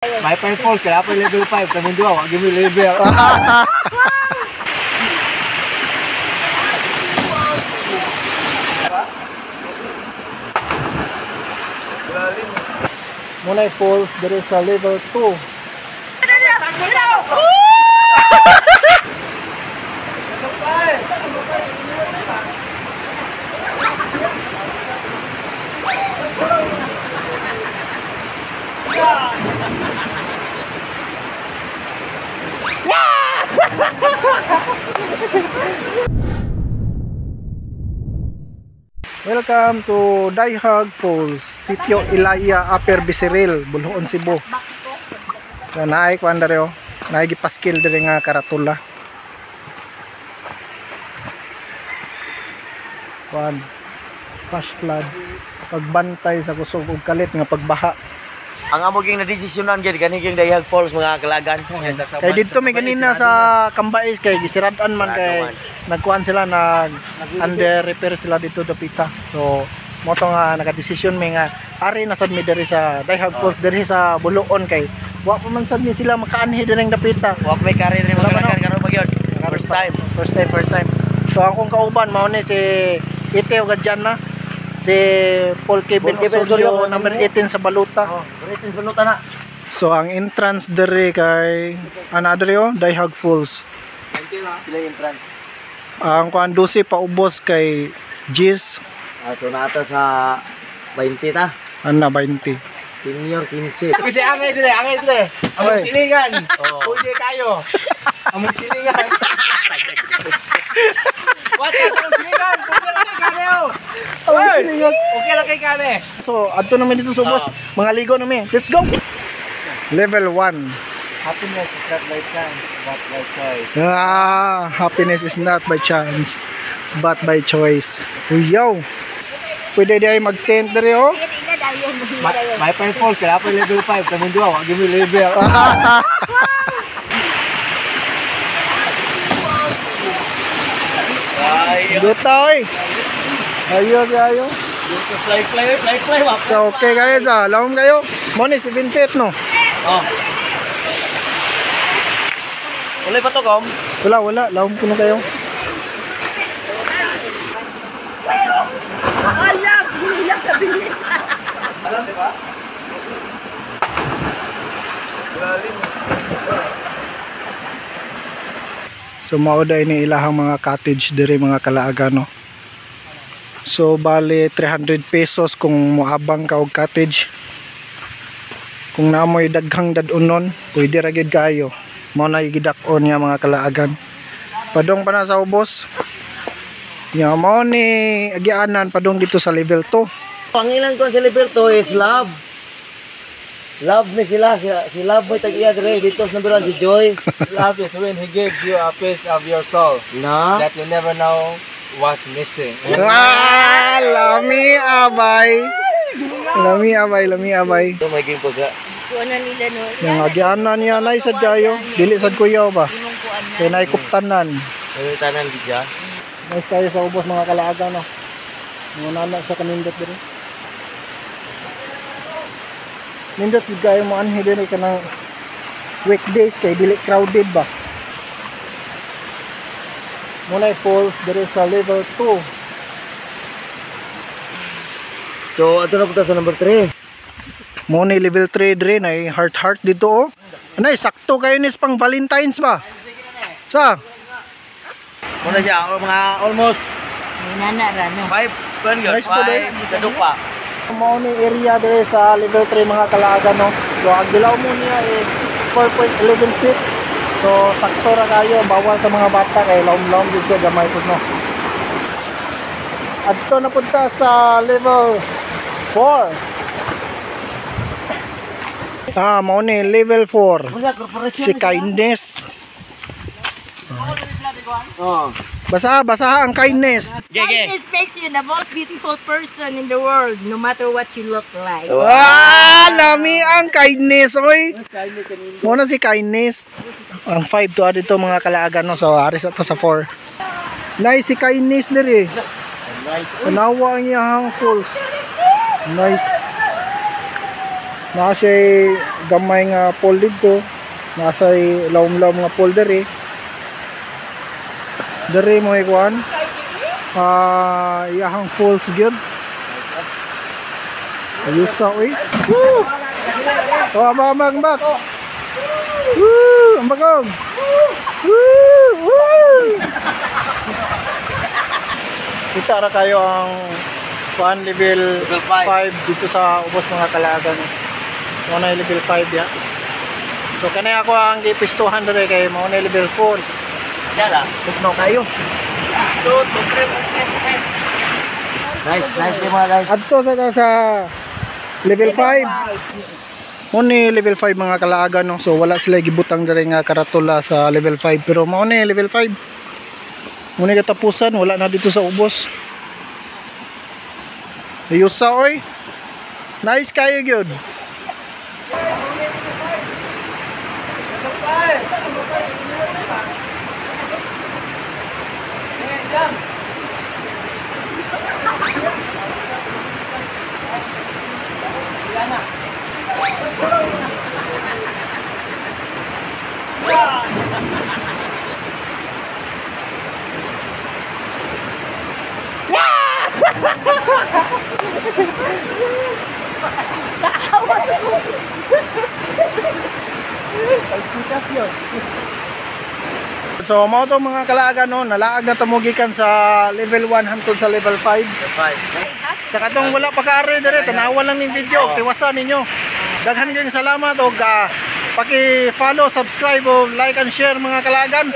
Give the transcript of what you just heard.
May Pine Falls, kaya pa level 5. Kami dua, wag yung level. Munay Falls, there is a level 2. Welcome to Dayhag Falls, Sitio Ilaya, Upper Bisiril, Buluon, Cebu. So naay kuan dere oh, naay gipaskil dere nga karatula. Kuan flash flood, pagbantay sa kusog ug kalit nga pagbaha. Ang amo ging na-desisyonan gyud kani ging Dayhag Falls mga kalagan. Kay dito may ganina sa Kambais kay gisiradan man kay nagkuan sila under repair sila dito dapita. So mo to nga naka-desisyon may nga ari na sad mi diri sa Dayhag Falls diri sa Buluon kay wa pa man sad mi sila makaanhi diri ng dapita. Wa may career ni mga kalagan karon magyud. First time. So akong kauban mao ni si Iteo Gadyan na si Paul Kevin Osorio, number 18 sa Baluta. Oh, 18 Baluta na. So ang entrance dere kay another yo Dayhag Falls. Sila entrance. Ang kuan 12 paubos kay Gis. So nata sa 20 ta. Ana 20. Senior 15. Kasi angay dili. Among silingan. Pwede kayo. Among silingan. What among silingan? Pwede lang kay kane. Okay lang kay kane. So adto namin dito sa ubos, mga ligo namin. Let's go. Level 1. Happiness is not by chance, but by choice. Happiness is not by chance, but by choice. Uyaw. Pwede di ay mag-tent dere oh. May Pine Falls, kaya pa level 5. Kami dua, wag yung level. Duta oy. Ayo. Fly. So okay guys, laom kayo. Mo ni 7 feet no. Oh. Ulay pa to, Kom? Wala, laom ko na kayo. Alam di ba? So mauday ni ilahang mga cottage diri mga kalaagan no. So bali 300 pesos kung moabang ka og cottage. Kung naamoy daghang dadunon, pwede ra gid kayo. Mao na gidak-on niya mga kalaagan. Padong pa na sa ubos. Ya mao ni agianan padong dito sa level 2. Ang ilang kon sa level 2 is love. Love ni sila. Si Love boy tag-iya dire dito sa number 1 si Joy. Love is when he gives you a piece of your soul that you never know was missing. Lami abay. Ito may game po ka. Kuanan nila no. Yang agianan niya nay sad kayo. Dili sad kuyaw ba? Kay nay kuptanan. May tanan gidya. Nice kayo sa ubos mga kalaagan no. Mga nana sa kanindot diri. Nindot gid kayo mo anhi diri kanang weekdays kay dili crowded ba. Munay Falls diri sa level 2. So, ato na po sa number 3. Munay level 3 diri na heart dito oh. Anay sakto kayo nis pang Valentine's ba? Sa Muna siya, mga almost May nana ra no. 5 ban yun. Nice po din. 5 kaduk pa. mao ni area diri sa level 3 mga kalaagan no. So ang dilaw mo niya is 4.11 feet. So sakto ra kayo bawal sa mga bata kay laom-laom din siya gamay pud no. Adto na punta sa level 4. Mao ni level 4. Si kindness. Oh. Basa ang kindness. Kindness makes you the most beautiful person in the world, no matter what you look like. Lami ang kindness, oy. Muna si kindness. Ang 5 to dito mga kalaagan no. So aris ata sa 4. Nice si kindness diri. Nice. Tanawa ang iyang falls. Nice. Nasa gamay nga pool dito. Nasa lawom-lawom nga pool dere. Dere mo ikuan. Iyahang falls gyud. Ayusa oy. Woo! Oh, amang bak. Woo! Ambagong. Woo! Woo! Kita ra kayo ang kuan level 5 dito sa ubos mga kalagan. Mo na level 5 ya. So kanay ako ang gipistuhan dere kay mo na level 4. Dala. Tugnaw kayo. Nice mga guys. Adto sa level 5. Muni level 5 mga kalaagan no. So wala sila gibutang dere nga karatula sa level 5 pero mao ni level 5. Muni katapusan wala na dito sa ubos. Ayusa oy. Nice kayo gyud. So mao to mga kalaagan no, nalaag na tamugikan sa level 1 hangtod sa level 5. Sa katong wala pa kaari dire, tanawan lang ning video, tiwasan ninyo. Daghan kayong salamat og paki-follow, subscribe, o like and share mga kalaagan.